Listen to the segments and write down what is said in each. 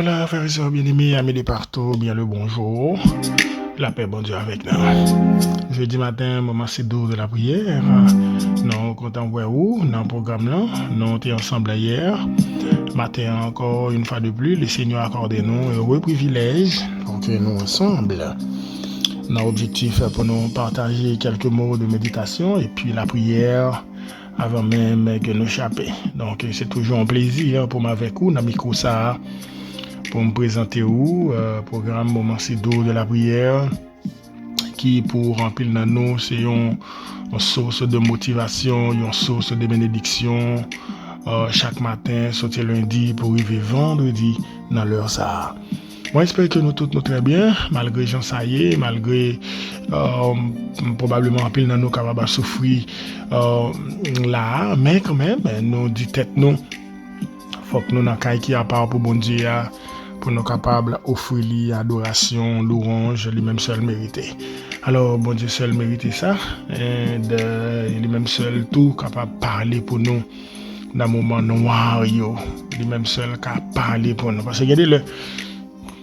Voilà, frères et sœurs bien-aimés, amis de partout, bien le bonjour. La paix, bon Dieu avec nous. Jeudi matin, moment c'est doux de la prière. Nous comptons voir où, dans le programme là. Nous étions ensemble hier. Matin encore une fois de plus, le Seigneur accorde nous un heureux privilège pour que nous ensemble. Notre objectif pour nous partager quelques mots de méditation et puis la prière avant même que nous échappions. Donc c'est toujours un plaisir pour moi avec vous, dans le micro ça, pour me présenter où, programme Moment si doux de la prière, qui pour remplir dans nous, c'est une source de motivation, une source de bénédiction, chaque matin, sauter lundi pour arriver vendredi dans l'heure ça. Moi, j'espère que nous tous nous très bien, malgré Jean Saillé, malgré probablement un pile dans nous capables de souffrir là, mais quand même, nous dit tête nous, faut que nous n'ayons qu'à qui à part pour bon Dieu, pour nous capables d'offrir l'adoration, louange, lui-même seul mérité. Alors, bon Dieu seul mérité ça, et lui-même seul tout capable de parler pour nous dans le moment noir, lui-même seul capable de parler pour nous. Parce que regardez le.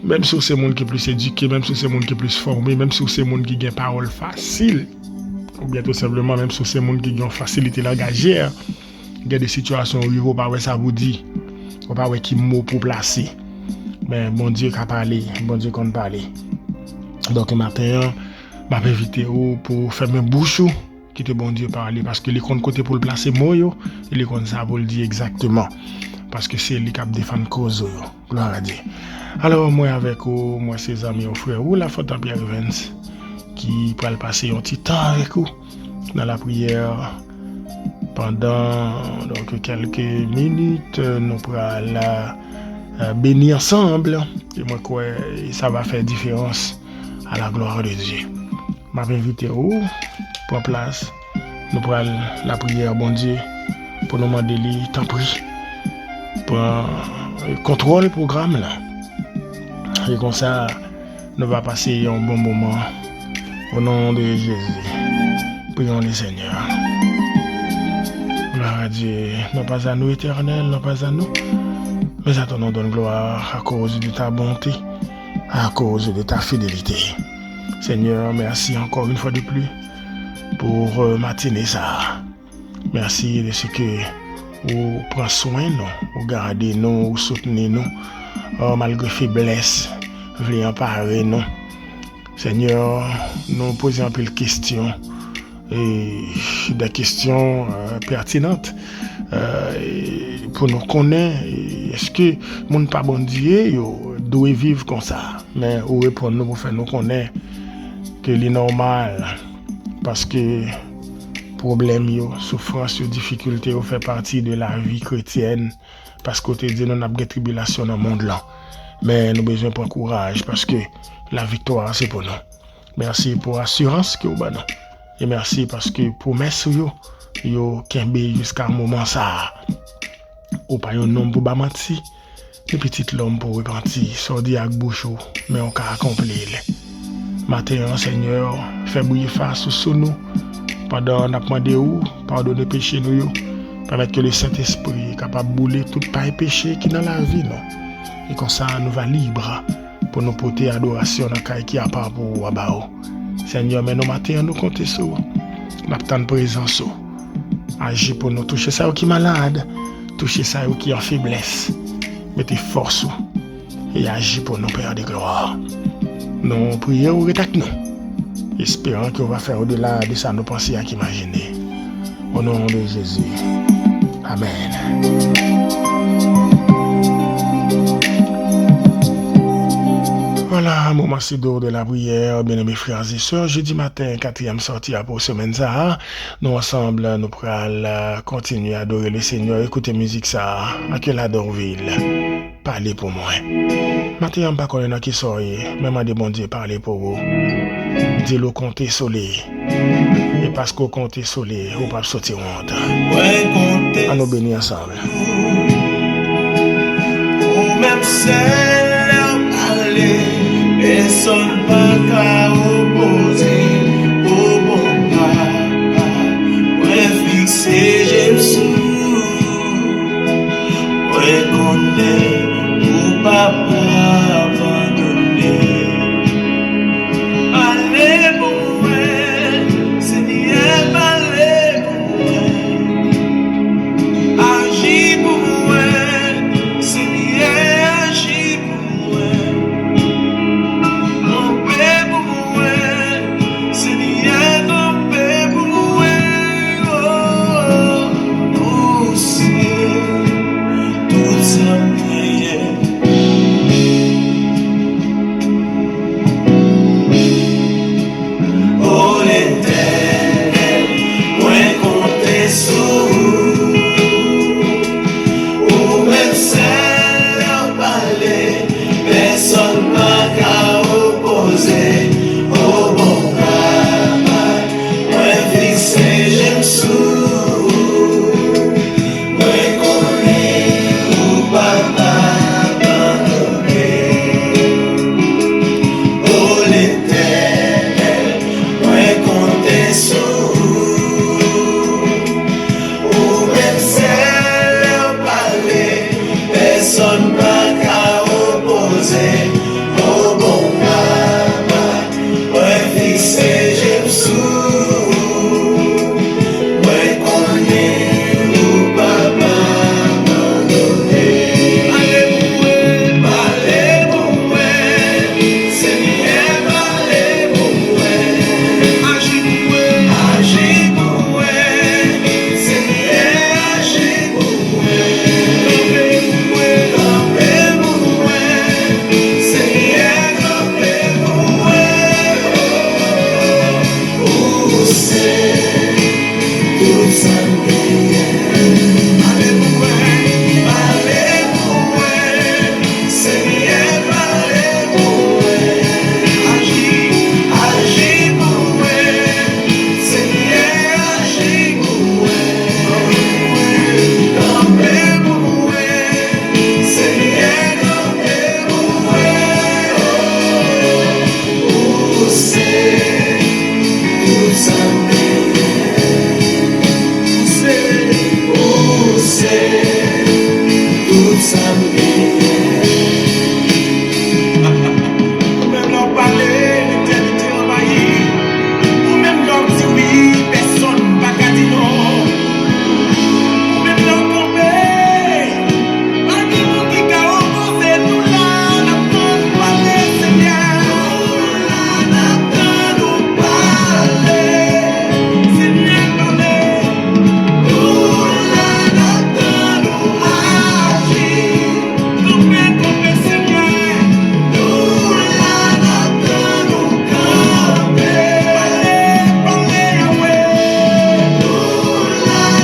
Même si c'est monde qui est plus éduqué, même si c'est monde qui est plus formé, même si c'est monde qui a une parole facile, ou bien tout simplement, même si c'est monde qui a une facilité langagière, il y a des situations où il ne faut pas ça vous dit, il ne faut pas qui mot pour placer. Mais bon Dieu qui a parlé, bon Dieu qu'on parle. Donc matin, je vais inviter pour faire mes bouches qui te bon Dieu parler, parce que les comptes côté pour le placer moi, et les comptes ça pour le dire exactement, parce que c'est lui qui a défendu cause, gloire à Dieu. Alors, moi avec vous, moi ses amis, frères, ou la faute à Pierre Vance, qui peut passer un petit temps avec vous dans la prière pendant donc, quelques minutes. Nous pourrons la bénir ensemble. Et moi, quoi, ça va faire différence à la gloire de Dieu. Je vais inviter vous pour place. Nous pourrons la prière, bon Dieu, pour nous demander, tant pis, pour contrôle le programme là. Et comme ça, nous va passer un bon moment au nom de Jésus. Prions le Seigneur. Gloire à Dieu. Non pas à nous, éternel, non pas à nous, mais à ton nom donne gloire à cause de ta bonté, à cause de ta fidélité. Seigneur, merci encore une fois de plus pour matinée ça. Merci de ce que vous prenez soin de nous, vous gardez nous, vous soutenez nous. Malgré faiblesse, voulez emparer nous. Seigneur, nous posons un peu de questions, et des questions pertinentes pour nous connaître. Est-ce que mon pas bon Dieu doit vivre comme ça? Mais ou répondre nous pour faire nous connaître que c'est normal, parce que problème, souffrance, difficulté fait partie de la vie chrétienne. Parce que tu dis nous avons des tribulations dans le monde là. Mais nous avons besoin de courage parce que la victoire c'est pour nous. Merci pour l'assurance que vous avez. Et merci parce que promesse yo kembe jusqu'à un moment ça. Ou pas un homme pour bamati. Le petit l'homme pour repentir. Sordi avec bouche mais on peut accomplir. Matin, Seigneur, fais bouillir face sous nous. Pendant n'a demandé où, pardonner péché nous. Permettre que le Saint-Esprit est capable de bouler tout paille péché qui est dans la vie, non? Et comme ça, nous va libre pour nous porter adoration dans le qui a pas pour Wabao. Seigneur, mais nous matin, nous comptons sur vous. Nous avons de présence. Agis pour nous toucher ça qui est malade, toucher ça qui est en faiblesse. Mettez force et agis pour nous, Père de gloire. Nous prions avec nous. Espérons qu'on va faire au-delà de ça, nous penser à qu'imaginer. Au nom de Jésus. Amen. Voilà, moment si d'or de la prière, bien-aimés frères et sœurs. Jeudi matin, 4e sortie pour semaine ça. Nous ensemble, nous pourrons continuer à adorer le Seigneur. Écoutez musique ça, à quelle Adorville. Parlez pour moi. Matin, on pas connaître qui soyez, même à des bons dieux, parlez pour vous. Dis-le compter soleil. Et parce qu'on compte soleil, on va sortir honte. À nous bénir ensemble. Même celle aller, et son pas qu'à opposer au bon pas. Ouais, fixé, j'aime sous. Ouais, qu'on est, ou papa abandonné. Allez pour moi, Seigneur, allez pour moi. Agis pour moi, Seigneur, agis pour moi. Campez pour moi, Seigneur, campez pour moi. Oh, c'est tout ça prière. Oh, l'Éternel, moi compter sur vous. Ou même seul en parler, personne n'a qu'à opposer. Oh, bon papa, moi fixé, j'aime sous. Moi connu, ou papa abandonné. Oh, l'Éternel, moi compter sur vous. Ou même seul en parler, personne n'a qu'à opposer. Oh, bon papa, moi fixé, j'aime sous. Moi connu, ou papa abandonné. Allez pour moi, Seigneur, allez pour moi. Agis pour moi, Seigneur, agis pour moi. Campez pour moi, Seigneur, campez pour moi. Oh, c'est tout ça allez pour moi, Seigneur, allez pour moi. Agis pour moi, Seigneur, agis pour moi. Campez pour moi, Seigneur, campez pour moi. Oh, c'est tout ça tout ça ou même leur parler, l'éternité envahie. Ou même leur dire oui, personne va qu'à dire non. Ou même leur tomber. Pas de monde qui a opposé nous là, n'attendons pas les Seigneur. N'attendons pas les Seigneur, parlez. Nous n'attendons agir. Campez, Seigneur. Nous n'attendons camper. Parlez, Yahweh. Nous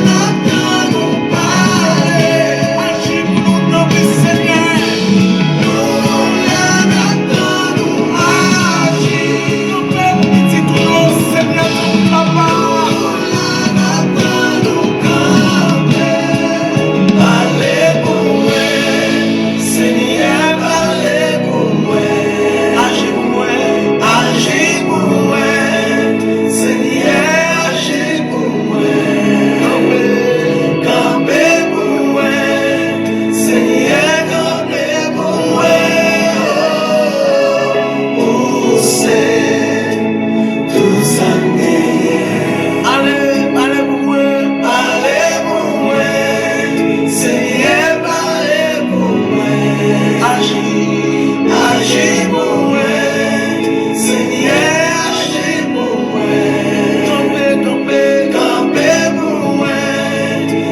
n'attendons parler. Agis pour nous, notre Seigneur. Nous n'attendons agir. Campez, petit tout, Seigneur, ton papa. Nous n'attendons camper. Parlez pour moi, Seigneur, parlez pour moi. Agis pour moi, Seigneur, agis pour moi. Campez pour moi, Seigneur, campez pour moi. Oh, c'est tout ça allez pour moi, Seigneur, parlez pour moi. Agis pour moi, Seigneur, agis pour moi. Campez pour moi,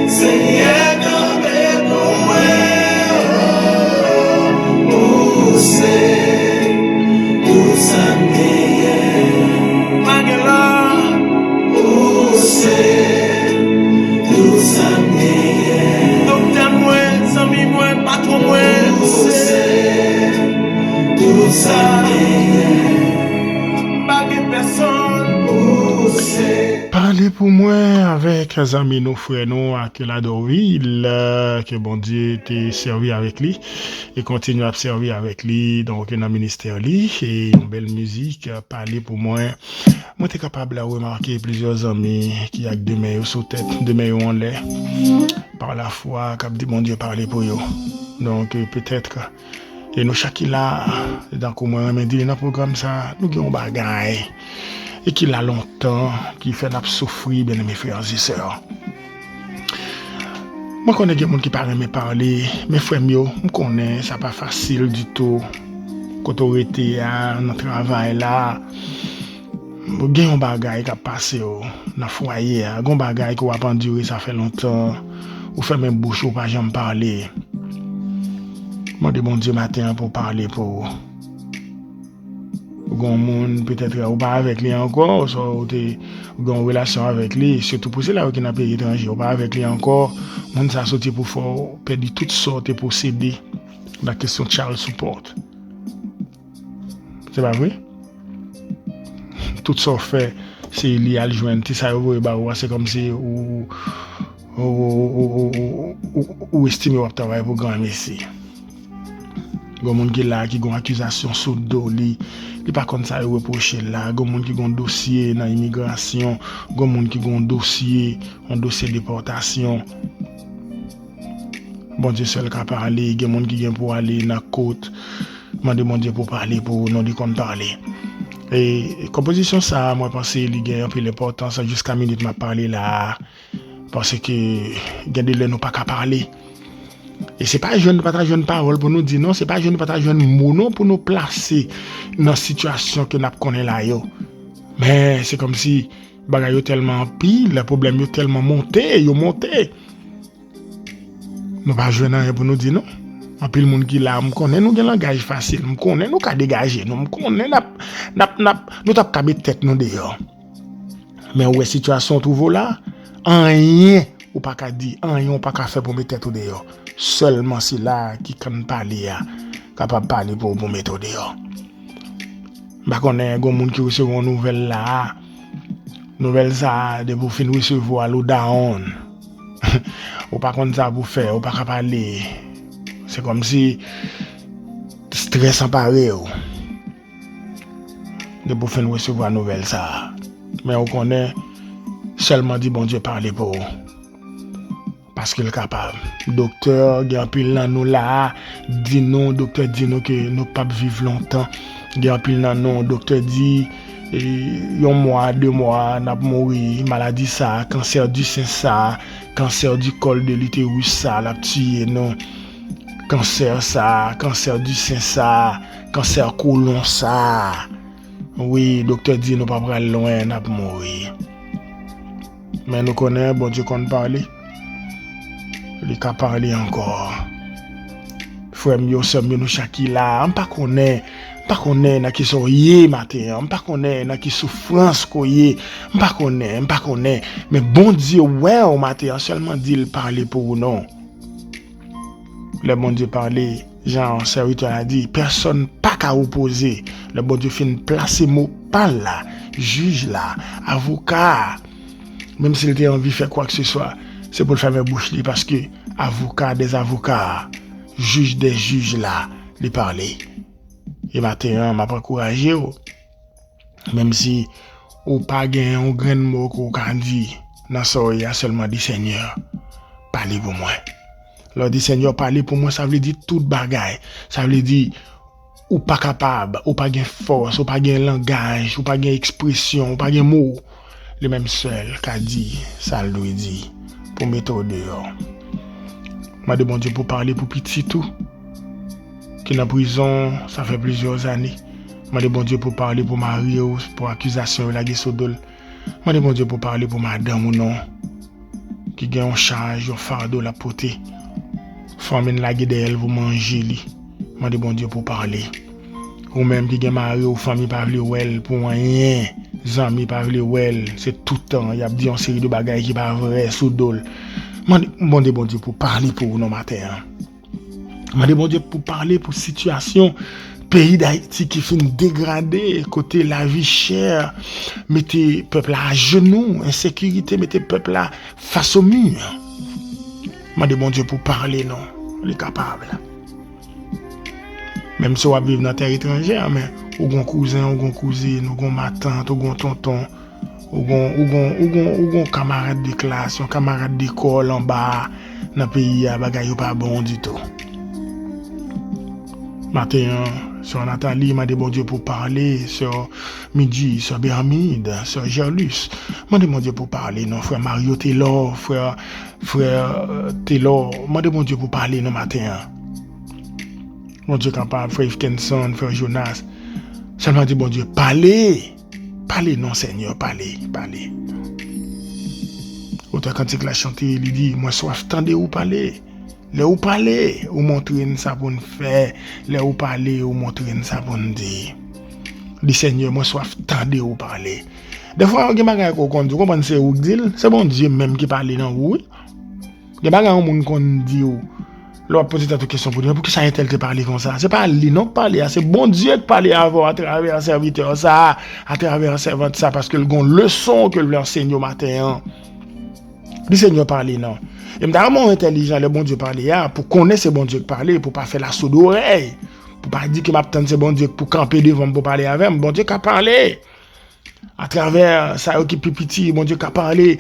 Seigneur, campez pour moi. Oh, c'est tout ça Magela. Oh, c'est tout ça docteur moi, ami moi, patron moi. C'est tout ça pas de personne. Oh, c'est Parlez pour moi avec les amis, nos frères, nous, à la Dorville, que bon Dieu t'ait servi avec lui et continue à servir avec lui, donc dans le ministère lui, et une belle musique, parlez pour moi. Moi, t'es capable de remarquer plusieurs amis qui ont deux mains sous tête, deux mains en l'air, par la foi, qui dit mon Dieu parler pour eux. Donc, peut-être Et nous chaque là, dans comment on dit dans le programme ça, nous avons bagaille et qui l'a longtemps, qui fait nous souffrir, bien mes frères et sœurs. Moi connais des gens qui parlent me parler, mes frères yo, me connais, ça pas facile du tout. Quand on était dans le travail là, il y a un bagage qui a passé dans le foyer, il y a un bagage qui a enduré, ça fait longtemps. Ou fait même bouche ou pas jamais parler. Moi de bon Dieu matin pour parler pour gon monde peut-être ou pas avec lui encore, soit ou gon relation avec lui, surtout pour ceux-là qui n'a pays étranger ou pas avec lui encore, monde ça sorti pour faire perdre toutes sortes de posséder la question de child support. C'est pas vrai? Tout ça fait c'est lié à le joindre, ça c'est comme si ou estime ou travail pour grand messie. Gon monde qui là qui gon accusation sous dos li pas comme ça reprocher là, gon monde qui gon dossier dans immigration, gon monde qui gon dossier de déportation. Bon Dieu seul qui parler, gon monde qui vient pour aller dans côte. Demander mon Dieu pour parler pour non di kon parler. Et composition ça moi penser il gagne un peu l'importance jusqu'à minute m'a parler là parce que gade le nous pas qu'à parler. Et c'est pas jeune pas jeune parole pour nous dire non, c'est pas jeune pas jeune mot non pour nous placer dans situation que n'a connaît là yo. Mais c'est comme si bagay yo tellement pile, le problème yo tellement monté. Nous pas jeune rien pour nous dire non. En pile monde qui là, me connaît nous gen langage facile, me connaît nous ka dégager, nous me connaît nous t'a ka mettre tête nous dehors. Mais ouais situation trouve là, rien ou pas ka dire, rien ou pas ka faire pour mettre tête dehors. Seulement c'est là qui kan parler capable parler pour mettre dehors. Ba connaît gon monde qui recevoir nouvelle là. Nouvelle ça de pour fin recevoir l'eau down. Ou pas comme ça pour faire, ou pas ka parler. C'est comme si stress emparé de pour faire recevoir nouvelle ça. Mais on connaît seulement dit bon Dieu parler pour parce qu'il est capable. Docteur, il y a pile dans nous là, dit non, docteur dit nous que nous pas vivre longtemps. Il y a pile dans nous, docteur dit un mois, 2 mois, n'a mourir, maladie ça, cancer du sein ça, cancer du col de l'utérus ça, la tuer non. Cancer ça, cancer du sein ça, cancer côlon ça. Oui, docteur dit nous pas prendre loin, n'a mourir. Mais nous connaissons, bon Dieu qu'on parle. Il est parler encore. Frère mieux sommes nous chaque là, on pas connaît na qui sont yé matin, on pas connaît na qui souffrance ko yé, on pas connaît, mais bon Dieu ouais au matin seulement dit il parler pour non. Le bon Dieu parler, Jean serviteur a dit personne pas qu'à opposer. Le bon Dieu fin placer mot parle là, juge là, avocat. Même s'il était envie de faire quoi que ce soit, c'est pour le faire bouche li parce que avocat des avocats, juge des juges là, les parler. Et matin m'a encouragé même si ou pas gain un grand mot qu'on dit dans ça il y a seulement dit Seigneur parlez pour moi. Le dit Seigneur parlez pour moi ça veut dire toute bagaille. Ça veut dire ou pas capable, ou pas gain force, ou pas gain langage, ou pas gain expression, ou pas gain mot. Le même seul qu'a dit ça lui dit pour mettre au dehors. M'a demandé pour parler pour petit tout. Qui est en prison, ça fait plusieurs années. M'a demandé pour parler pour Mario, pour accusation de la Guessodol. M'a demandé pour parler pour madame ou non. Qui gagne en charge, en fardeau la poté. Famine la guide elle vous manger li. M'a demandé pour parler. Ou même qui gagne Mario, famille parler well pour rien. Zami parler well, c'est tout le temps. Il y a dit une série de bagages qui pas vrai sous dol. M'a demandé bon Dieu pour parler pour nous matin. M'a demandé pour parler pour situation pays d'Haïti qui finit dégradé côté la vie chère, mettez peuple à genoux, insécurité, mettez peuple là face au mur. M'a demandé pour parler non, il est capable. Même si on va vivre dans terre étrangère mais ou gon cousin, ou gon cousine, ou gon ma tante, ou gon tonton, ou gon camarade de classe, un camarade d'école en bas dans pays à bagay pas bon du tout. Matin, sur Nathalie, m'a dit bon Dieu pour parler, sur Midi, sur Bermide, sur Gerlus. M'a dit bon Dieu pour parler, non, frère Mario Taylor, frère Taylor, m'a dit bon Dieu pour parler, non, matin. Bon Dieu capable, frère Yves Kenson, frère Jonas. Seulement dit bon Dieu, parlez. Parlez, non, Seigneur, parlez. Autant quand il a chanté, il dit, moi soif, tendez ou parler. Là où parler, ou montrer ça pour nous faire. Là où parler, ou montrer ça pour nous dire. Le Seigneur, moi soif, tendez ou parler. Des fois, on a des choses qu'on dit, comment c'est ou dit, c'est bon Dieu même qui parle dans vous. Des choses qu'on dit, là, poser ta question pour dire, pourquoi ça a-t-il parlé comme ça? C'est pas lui, non, parler, c'est bon Dieu qui parle avant à travers un serviteur, ça, à travers un servant, ça, parce que le gon leçon que leur enseigne au matin. Le Seigneur parle, non. Et vraiment intelligent, le bon Dieu parler, pour connaître ce bon Dieu qui parle, pour pas faire la sourde oreille, pour pas dire que m'attend ce bon Dieu pour camper devant pour parler avec, bon Dieu qui a parlé. À travers ça qui est petit, bon Dieu qui a parlé.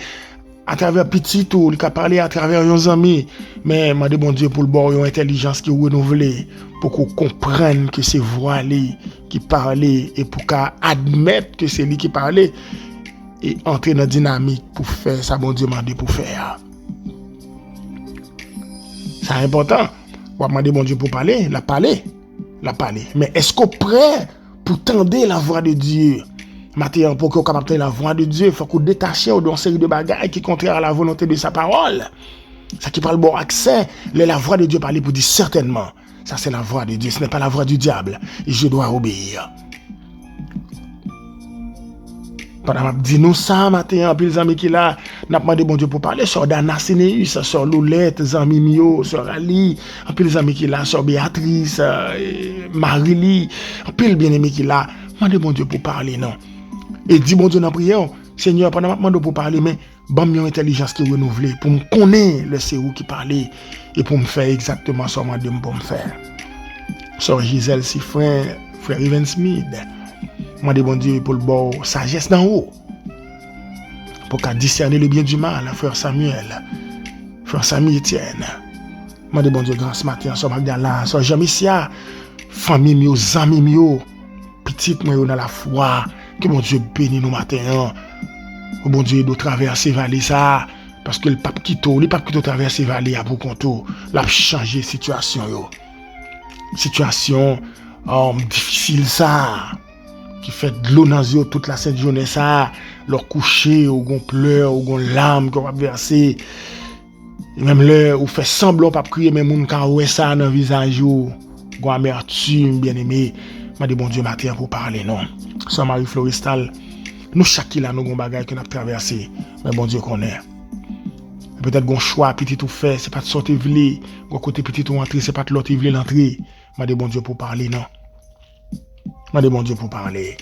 À travers petit tout, il a parlé à travers nos amis. Mais m'a dit bon Dieu pour le bon une intelligence qui est renouvelée, pour qu'on comprenne que c'est voix qui parlait et pour qu'on admette que c'est lui qui parlait et entrer dans la dynamique pour faire ça, bon Dieu m'a dit pour faire. C'est important. On va demander bon Dieu pour parler, la parler. Mais est-ce qu'on est prêt pour tendre la voix de Dieu? Maintenant, pour qu'on capte la voix de Dieu, il faut qu'on détache d'une série de bagages qui sont contraires à la volonté de sa parole. Ça qui parle bon accès, la voix de Dieu parler pour dire certainement. Ça c'est la voix de Dieu, ce n'est pas la voix du diable. Et je dois obéir. Pendant que je dis nous ça, matin, puis les amis qui là, n'a pas demandé bon Dieu pour parler sur Dana Sénéus, sur Loulette, Zami Mio, sur Ali, puis les amis qui là, sur Béatrice, Marily, puis le bien-aimé qui là, m'a demandé bon Dieu pour parler, non. Et dit bon Dieu dans la prière, Seigneur, pendant que je demande pour parler, mais bon, une intelligence qui est renouvelée, pour me connaître le c'est où qui parlait, et pour me faire exactement ce que je demande pour me faire. Sur Gisèle, si frère Evan Smith, moi de bon Dieu pour le bon sagesse d'en haut pour qu'à discerner le bien du mal, frère Samuel Etienne. Moi de bon Dieu grand ce matin sur Magdala, sur Jean-Missia, famille mio, amis mio, petite moi dans la foi, que mon Dieu bénisse nous matin. Bon Dieu doit traverser vallée ça parce que le pape qui traverser vallée à pour contour, l'a changer situation yo. Situation difficile ça. Qui fait de l'eau dans les yeux toute la sainte journée ça, leur coucher ou gon pleurs ou gon larmes qu'on va verser, et même l'heure où fait semblant pas crier mais moun ka ouais ça dans visage ou gon amertume bien aimé, m'a dit bon Dieu matin pour parler non. Sœur Marie Floristal, nous chaque là nous gon bagage qu'on a traversé, mais bon Dieu connaît. Peut-être gon choix petit tout fait, c'est pas de sortir vle, gon côté petit tout entrer, c'est pas de l'autre vle l'entrée. M'a dit bon Dieu pour parler non. M'a dit bon Dieu pour parler.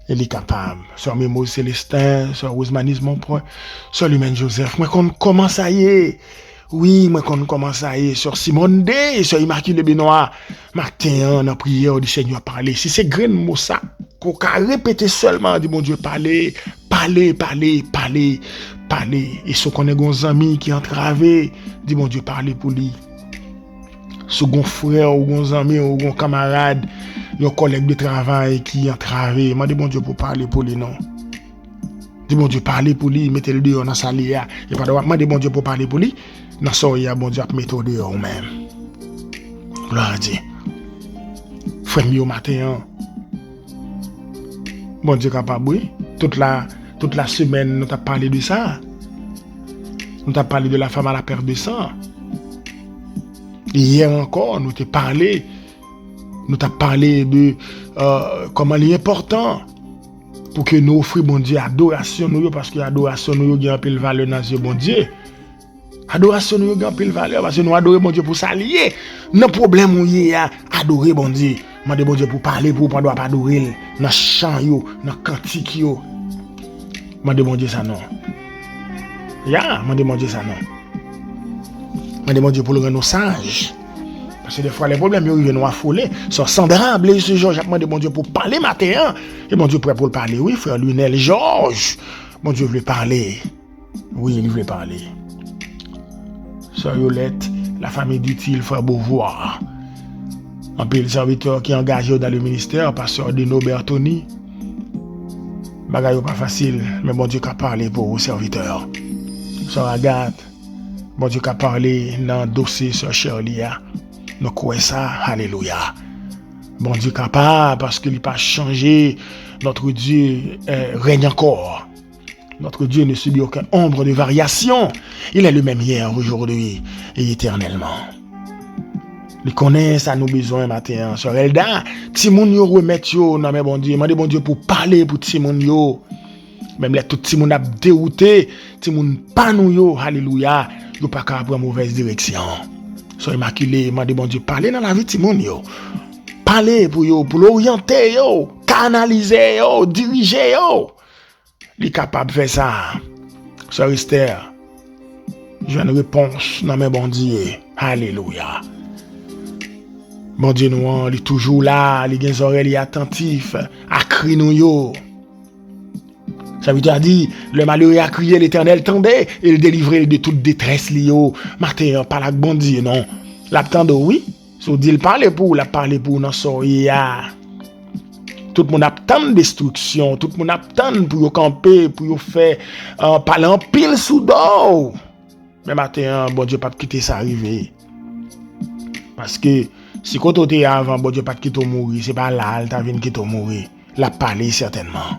Il est capable. Sur Mémo Célestin, sur Rosemanie mon point, sur Lumen Joseph. Moi qu'on commence à y est. Oui, moi qu'on commence à y est. Sur Simone D, sur Immaculée Benoît. Matin, on a prié du Seigneur parler. Si c'est grain mot ça, qu'on a répété seulement, dit bon Dieu parler. Et ce qu'on est gon amis qui entravé, dit bon Dieu parler pour lui. Ce gon frère ou gon ami ou gon camarade, un collègue de travail qui entravé, m'a dit bon Dieu pour parler pour lui non. Dit bon Dieu parler pour lui, mettez le dehors dans sa lia. Et pas m'a dit bon Dieu pour parler pour lui, dans ça il y a bon Dieu à mettre dehors même. Gloire à Dieu. Frère mi au matin. Bon Dieu capable oui, toute la semaine nous t'a parlé de ça. Nous t'a parlé de la femme à la perte de sang. Hier encore, nous t'ai parlé de comment il est important pour que nous offrions bon Dieu adoration nous parce que adoration nous gagne un peu de valeur dans Dieu bon Dieu. Adoration nous gagne un peu de valeur parce que nous adorons bon Dieu pour s'allier. Non problème où y a adorer bon Dieu. Demander bon Dieu pour parler pour pas doit pas adorer dans chant yo, dans cantique yo. Demander bon Dieu ça non. Demander bon Dieu ça non. Mais demande Dieu pour le rendre sage. Parce que des fois, les problèmes, ils viennent nous affoler. Sur Sandra, Blaise Georges, j'ai demandé bon Dieu pour parler matin. Et bon Dieu prêt pour le parler. Oui, frère Lunel Georges. Bon Dieu veut parler. Oui, il veut parler. Sœur Yolette, la famille d'utile, frère Beauvoir. Un peu le serviteur qui est engagé dans le ministère, pasteur Dino Bertoni. Bagay pas facile, mais bon Dieu qu'a parlé pour vos serviteurs. Sœur Agathe, bon Dieu qu'a parlé dans le dossier sur Shirley. Nous croyons ça, alléluia. Bon Dieu capable parce qu'il n'a pas changé. Notre Dieu règne encore. Notre Dieu ne subit aucune ombre de variation. Il est le même hier, aujourd'hui et éternellement. Il connaît ça nous besoin matin. Sœur Elda, Timoun yo remettre yo non mais bon Dieu, demandez bon Dieu pour parler pour Timoun yo. Même les tout Timoun a dérouté, Timoun pas nous yo, alléluia, yo pas capable prendre mauvaise direction. Sœur Immaculée, demandez bon Dieu parler dans la vie Timoun yo. Parler pour yo, pour l'orienter yo, canaliser yo, diriger yo. Il est capable de faire ça. Sœur Esther, j'ai une réponse dans mes bon Dieu. Alléluia. Bon Dieu nous, il est toujours là, il a des oreilles attentifs, à crier nous yo. Ça veut dire, le malheureux a crié, l'Éternel tendait, et il délivrait de toute détresse liyo. Matin, pas la bon Dieu, non. L'attendant, oui. So dit, il parle pour, la parle pour, non, soya. Tout le monde attend destruction, tout le monde attend pour yo camper, pour yo faire, parler en pile sous d'eau. Mais matin, bon Dieu, pas quitter ça arriver. Parce que, si quand on était avant, bon Dieu, pas quitter mourir, c'est pas là, elle t'a vu quitter mourir. La parler certainement.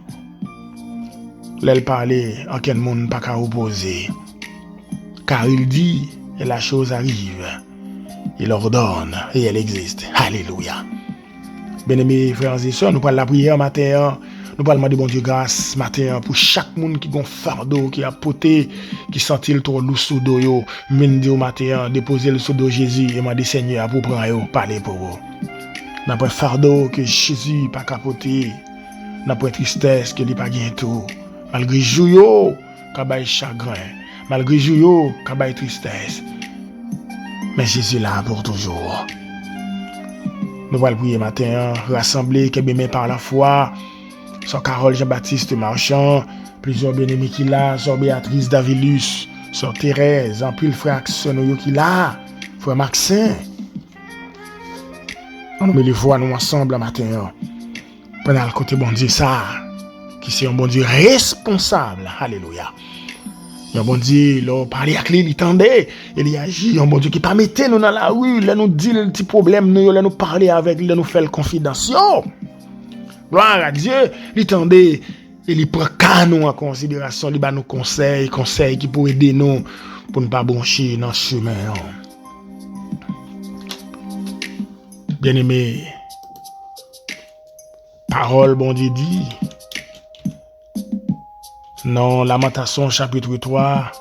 L'elle parler, en quel monde pas qu'à opposer. Car il dit, et la chose arrive. Il ordonne, et elle existe. Alléluia. Bien-aimés frères et sœurs, nous parlons de la prière matin. Nous parlons de bon Dieu grâce matin pour chaque monde qui a un fardeau, qui a poté, qui sentit le trop lourd sous dos yo, mende au matin, déposer le sous dos Jésus et m'a dit Seigneur pour prendre yo, parler pour vous. N'a pas fardeau que Jésus pas capoté, n'a pas tristesse que lui pas gain tout. Malgré jou kabay chagrin, malgré jou kabay tristesse. Mais Jésus là pour toujours. Nous allons prier matin, rassembler, qu'ébémé par la foi. Sœur Carole Jean-Baptiste Marchand, plusieurs bien-aimés qui là, Sœur Béatrice Davilus, Sœur Thérèse, en plus le frère Axonoyo qui là, frère Maxin. On met les voix nous ensemble matin. Pendant le côté bon Dieu ça, qui c'est un bon Dieu responsable. Alléluia. Un bon Dieu, il parlait avec lui, il tendait, il agit. Un bon Dieu qui pas mettre nous dans la rue, il nous dit le petit problème, il nous parler avec, il nous fait le confidentiel. Gloire à Dieu, il tendait, il prend qu'à nous en considération, il va nous conseils qui pour aider nous, pour ne pas broncher dans ce chemin. Bien-aimé, parole, bon Dieu dit, dans Lamentation chapitre 3,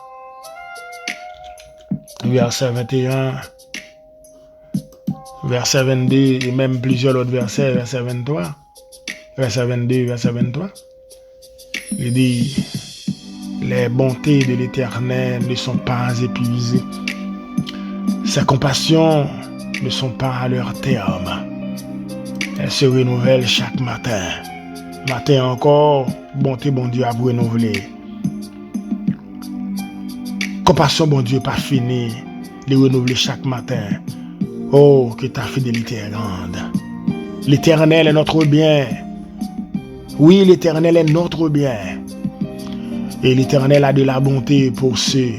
verset 21, verset 22 et même plusieurs autres versets, verset 23, verset 22, verset 23. Il dit, les bontés de l'Éternel ne sont pas épuisées. Ses compassions ne sont pas à leur terme. Elles se renouvellent chaque matin. Matin encore, bonté, bon Dieu, à vous renouveler. Compassion, bon Dieu, pas fini. Les renouveler chaque matin. Oh, que ta fidélité est grande. L'Éternel est notre bien. Oui, l'Éternel est notre bien. Et l'Éternel a de la bonté pour ceux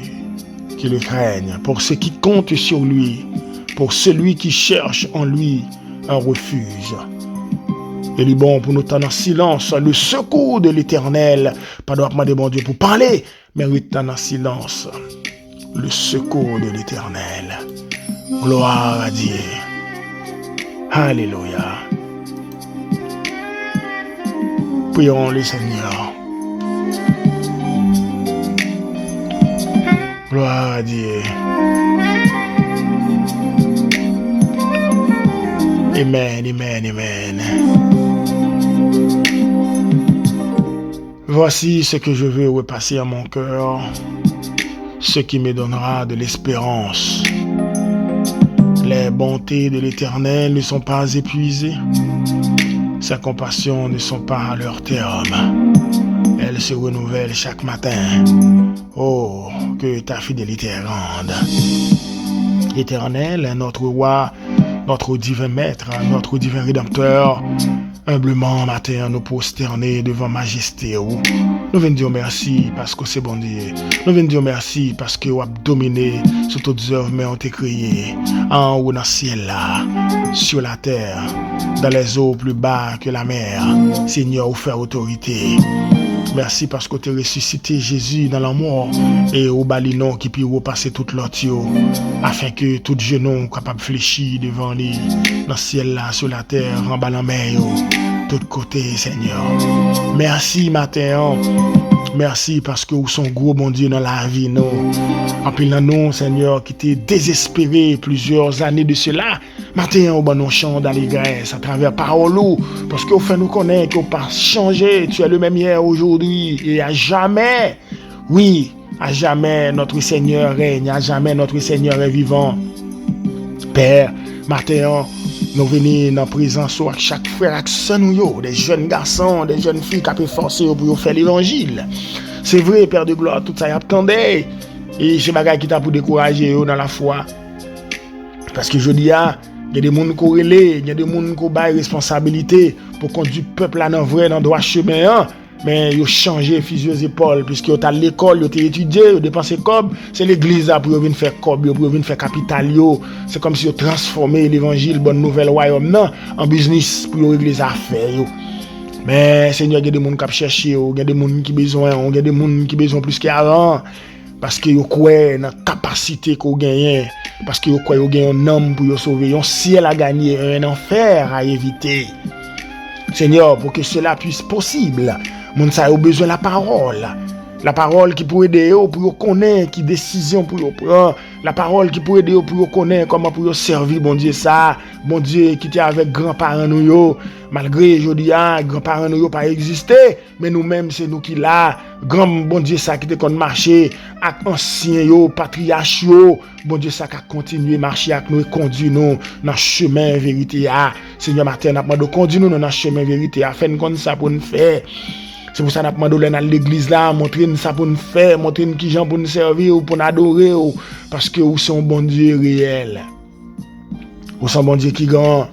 qui le craignent, pour ceux qui comptent sur lui, pour celui qui cherche en lui un refuge. Il est bon pour nous tenir en silence. Le secours de l'Éternel, pas de demander bon Dieu pour parler, mais oui, tenir en silence. Le secours de l'Éternel. Gloire à Dieu. Alléluia. Prions le Seigneur. Gloire à Dieu. Amen, amen, amen. Voici ce que je veux repasser à mon cœur, ce qui me donnera de l'espérance. Les bontés de l'Éternel ne sont pas épuisées. Ses compassions ne sont pas à leur terme. Elles se renouvellent chaque matin. Oh, que ta fidélité est grande. L'Éternel est notre roi. notre divin maître, notre divin rédempteur. Humblement, matin, nous prosterner devant majesté. Nous venons dire merci parce que c'est bon Dieu. Nous venons dire merci parce que vous avez dominé sur toutes les œuvres, mais on t'a créé en haut dans le ciel là, sur la terre, dans les eaux plus bas que la mer. Seigneur, vous faites autorité. Merci parce que tu as ressuscité Jésus dans la mort et au balinon qui peut repasser toute l'autre afin que tout genou capable de fléchir devant lui dans le ciel là, sur la terre, en bas dans la mer, tout côté, Seigneur. Merci matin. Merci parce que vous sont gros bon Dieu dans la vie, nous. En plus, nous, Seigneur, qui était désespéré plusieurs années de cela. Matin, au bon chant d'allégresse à travers parole, parce que vous fait nous connaître que vous pas changé. Tu es le même hier, aujourd'hui et à jamais. Oui, à jamais notre Seigneur règne, à jamais notre Seigneur est vivant. Père, matin, nous venons dans la présence de chaque frère et sœur, des jeunes garçons, des jeunes filles qui ont forcé pour faire l'évangile. C'est vrai, Père de gloire, tout ça y attendait. Et c'est bagay qui t'a pour décourager dans la foi. Parce que je dis, il y a des gens qui ont relé, il y a des gens qui ont des responsabilités pour conduire le peuple là dans le vrai, dans le droit chemin. Mais ils ont changé les épaules, puisque ils ont à l'école, ils ont étudié, ils ont dépensé cob. C'est l'église là pour venir faire cob, pour venir faire capital. C'est comme si ils ont transformé l'évangile, bonne nouvelle royaume, en business pour l'église à faire. Mais Seigneur, il y a des gens qui cherchent, il y a des gens qui ont besoin, il y a des gens qui ont besoin plus qu'avant. Parce que vous croyez dans la capacité qu'on gagne, parce que vous croyez qu'on gagne un homme pour sauver, un ciel à gagner, un enfer à éviter. Seigneur, pour que cela puisse possible, mon ça a besoin de la parole. La parole qui peut aider pour connaître qui décision pour prendre, la parole qui peut aider pour connaître comment pour servir bon Dieu ça, bon Dieu qui était avec grands-parents nous malgré je dis grands-parents nous pas existé, mais nous-mêmes c'est nous qui là, grand bon Dieu ça qui était qu'on marcher avec anciens yo, patriarches yo, bon Dieu ça qui a continué marcher avec nous et conduit nous dans chemin vérité a. Seigneur matin n'a pas de conduire nous dans chemin vérité a, fait comme ça pour nous faire. C'est pour ça que nous demandons à l'église là, montrer ça pour nous faire, montrer qui gens pour nous servir ou pour nous adorer. Parce que nous sommes bon Dieu réel. Nous sommes bon Dieu qui grand.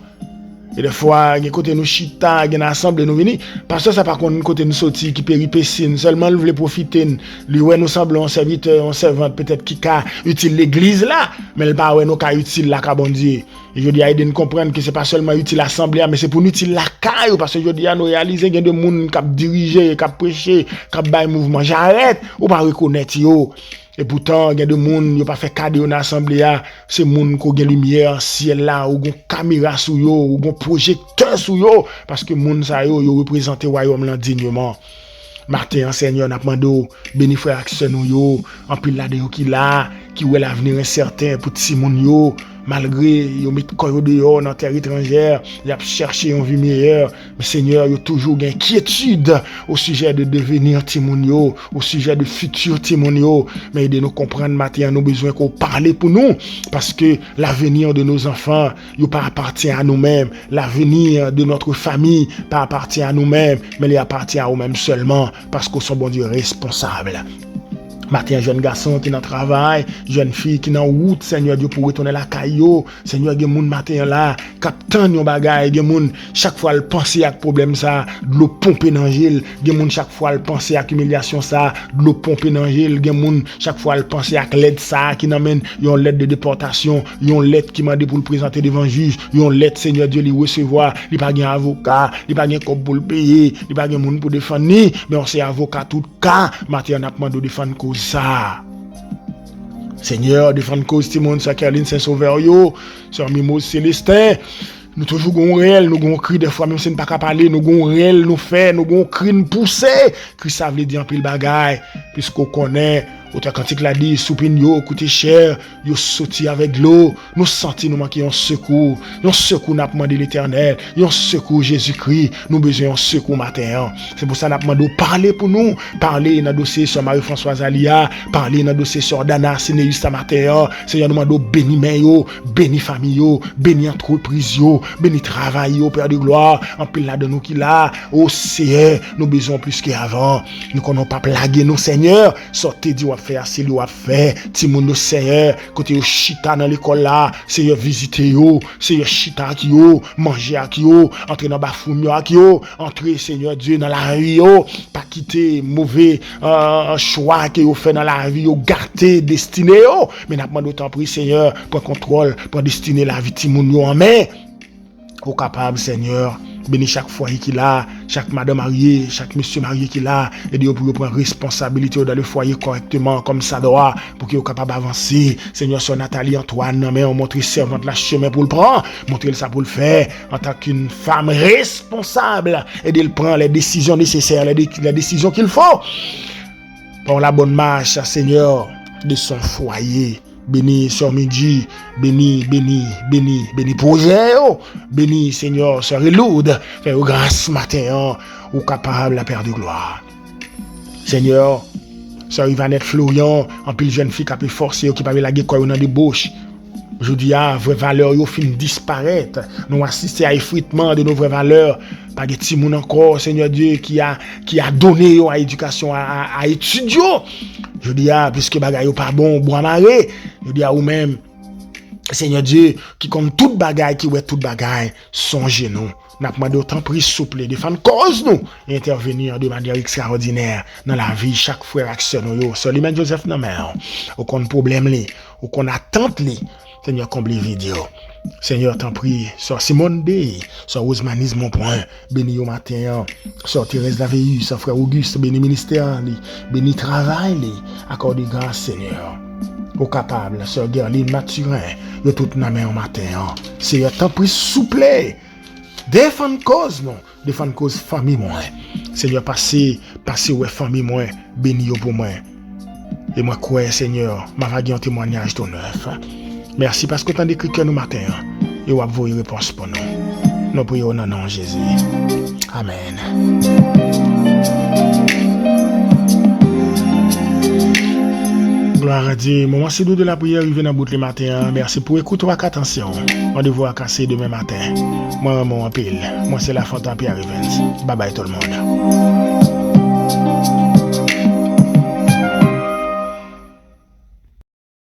Et des fois, il y a côté nous chita, il y a une assemblée nous venir. Parce que ça par contre, côté nous sorti, qui péripétine, seulement nous voulons profiter. Lui, ouais, nous semblons un serviteur, un servante, peut-être qui a utile l'église là, mais le pas ouais, nous a utile la bon Dieu. Et je dis à nous comprendre que c'est pas seulement utile l'assemblée, mais c'est pour nous utile la caille, parce que je dis à nous réaliser qu'il y a des gens qui ont dirigé, qui ont prêché, qui ont fait mouvement. J'arrête, ou pas reconnaître yo. Et pourtant, il y a des gens qui n'ont pas fait cadeau dans l'assemblée. C'est des gens qui ont une lumière, ciel là, ou une caméra sur eux, ou un projecteur sur eux. Parce que les gens ont représenté le royaume là dignement. Martin, Seigneur, n'a pas demandé bénéfice à nous, en pile là de qui là, qui voit l'avenir incertain pour tous les gens. Malgré ils mis corps dehors dans terre étrangère, ils a cherché une vie meilleure, mais Seigneur, il y a toujours une inquiétude au sujet de devenir timonio, au sujet de futur timonio, mais de nous comprendre matin, nous besoin qu'on parle pour nous parce que l'avenir de nos enfants, il pas appartient à nous-mêmes, l'avenir de notre famille pas appartient à nous-mêmes, mais il appartient à nous-mêmes seulement parce qu'on sont bon Dieu responsables. Matin, jeune garçon qui dans le travail, jeune fille qui dans route, Seigneur Dieu, pour retourner la caillou. Seigneur, il y a des gens matin là, captant yon bagay, il y a des gens chaque fois le penser à problème ça, de l'eau pomper dans l'île, il y a des gens chaque fois le penser à humiliation ça, de l'eau pomper dans l'île, il y a des gens chaque fois le penser à l'aide ça qui n'amène yon lettre de déportation, yon lettre qui m'a dit pour le présenter devant juge, yon lettre Seigneur Dieu lui recevoir, il pas gain avocat, il pas gain comme pour le payer, il pas gain monde pour défendre, mais on c'est avocat tout cas, matin on a demandé de défendre cause ça. Seigneur, défendre cause Timon, Caroline Saint-Sauveur, Sœur Mimose Célestin, nous toujours gon réel, nous gon cri des fois même si nous pas capable parler, nous gon réel nous fait, nous gon cri nous pousser, que ça veut dire en pile bagaille, puisqu'on connaît autant quand il a dit soupine yo coûte cher, yo sorti avec l'eau, nous senti nous manquer un secours n'a demandé l'Éternel, un secours Jésus-Christ, nous besoin un secours matin. C'est pour ça n'a demandé parler pour nous, parler dans dossier sur Marie-Françoise Alia, parler dans dossier sur Dana Sinéus matin, Seigneur nous demande béni main yo, béni famille yo, béni entreprise yo, béni travail yo, Père de gloire, en pile là de nous qui là, oh Seigneur, nous besoin plus qu'avant, nous connaissons pas plaguer nous Seigneur, sortez dit fait assez lo a fait ti moun yo Seigneur côté yo chita dans l'école là Seigneur visiter yo Seigneur chita ak yo manger ak yo entrer dans bafoum yo ak yo entrer Seigneur Dieu dans la vie yo pas quitter mauvais choix que yo fait dans la vie yo gâter destiné yo mais n'a demandé autant pri Seigneur prend contrôle prend destiné la vie ti moun yo en main au capable Seigneur bénis chaque foyer qui là, chaque madame mariée, chaque monsieur marié qui là, et Dieu pour prendre responsabilité dans le foyer correctement comme ça doit, pour qu'il soit capable d'avancer. Seigneur, sur Nathalie Antoine, mais on montre servante la chemin pour le prendre, montrer ça pour le faire, en tant qu'une femme responsable, et de prendre les décisions nécessaires, les décisions qu'il faut, pour la bonne marche, Seigneur, de son foyer. Béni sur midi, béni projet, béni Seigneur, sœur Lourdes, fais grâce matin, ou capable la Père de gloire. Seigneur, sœur Yvanette Florian, en pile jeune fille qui a pu forcer, qui a pu la guerre dans des bouches. Je dis, vraies valeurs, yo fin disparaître. Nous assistons à effritement de nos vraies valeurs. Pas de petit monde encore, Seigneur Dieu, qui a donné à l'éducation, à étudier. Je dis, puisque bagay pas bon, bois maré. Je dis, ou même, Seigneur Dieu, qui compte toute bagaille, qui ouais toute bagaille, songez-nous. N'a pas demandé autant pris souple, défendre cause nous, et intervenir de manière extraordinaire dans la vie, chaque frère action nous. Soliman Joseph non mais, aucun problème li, aucun attente li. Seigneur, comble vidéo. Seigneur, t'en prie, sur Simone B, sur Osmanisme mon point, béni au matin, sur Thérèse Laveillus, sur frère Auguste, béni ministère, béni travail, accorde grâce, Seigneur. Au capable, sur Gerline Mathurin, de toute la main au matin. Seigneur, t'en prie, souple, défendre cause, non, défendre cause famille, moi. Seigneur, passez, ouais, famille, moi, béni pour moi. Et moi, quoi, Seigneur, ma vague en témoignage ton neuf. Merci parce que tu as décrit que nous matin et vous avez une réponse pour nous. Nous prions au nom de Jésus. Amen. Gloire à Dieu. Moment c'est doux de la prière arrivé dans bout le matin. Merci pour écouter avec attention. Rendez-vous à casser demain matin. Moi, mon pile. Moi, c'est la Fontaine Pierre Evans. Bye bye tout le monde.